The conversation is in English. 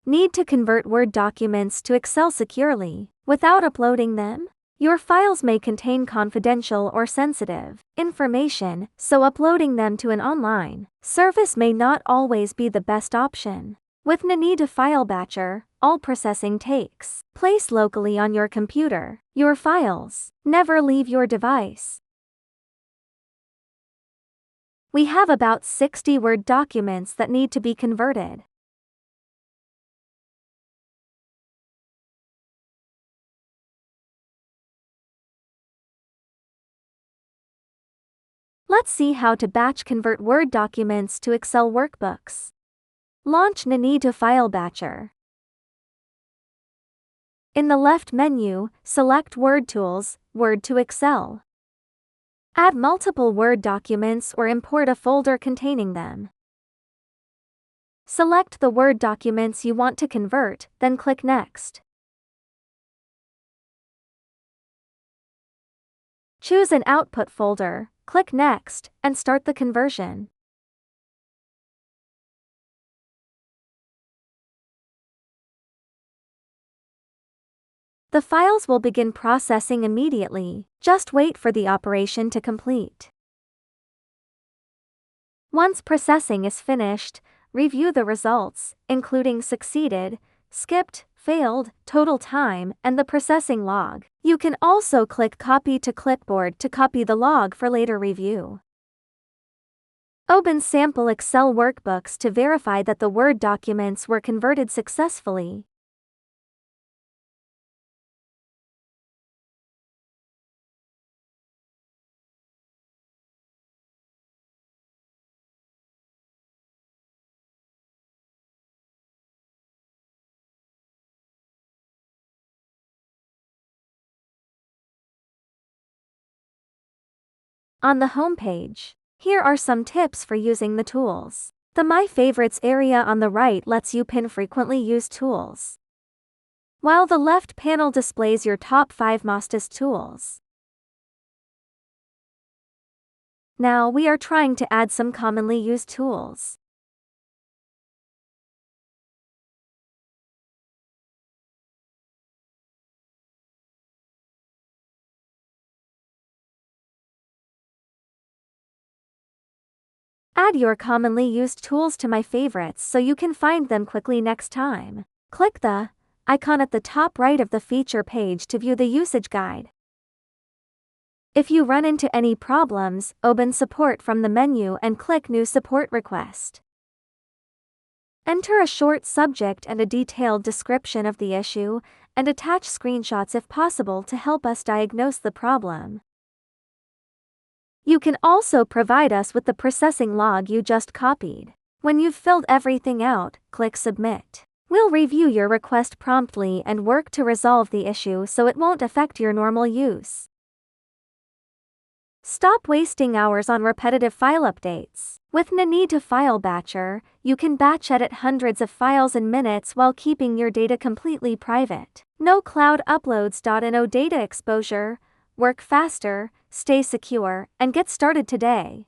Need to convert Word documents to Excel securely without uploading them? Your files may contain confidential or sensitive information, so uploading them to an online service may not always be the best option. With Ninetu File Batcher, all processing takes place locally on your computer. Your files never leave your device. We have about 60 Word documents that need to be converted. Let's see how to batch convert Word documents to Excel workbooks. Launch Ninetu File Batcher. In the left menu, select Word Tools, Word to Excel. Add multiple Word documents or import a folder containing them. Select the Word documents you want to convert, then click Next. Choose an output folder, click Next, and start the conversion. The files will begin processing immediately. Just wait for the operation to complete. Once processing is finished, review the results, including succeeded, skipped, failed, total time, and the processing log. You can also click Copy to Clipboard to copy the log for later review. Open sample Excel workbooks to verify that the Word documents were converted successfully. On the home page, here are some tips for using the tools. The My Favorites area on the right lets you pin frequently used tools, while the left panel displays your top 5 mostest tools. Now we are trying to add some commonly used tools. Add your commonly used tools to My Favorites so you can find them quickly next time. Click the icon at the top right of the feature page to view the usage guide. If you run into any problems, open Support from the menu and click New Support Request. Enter a short subject and a detailed description of the issue, and attach screenshots if possible to help us diagnose the problem. You can also provide us with the processing log you just copied. When you've filled everything out, click Submit. We'll review your request promptly and work to resolve the issue so it won't affect your normal use. Stop wasting hours on repetitive file updates. With Ninetu File Batcher, you can batch edit hundreds of files in minutes while keeping your data completely private. No cloud uploads. No data exposure. Work faster, stay secure, and get started today.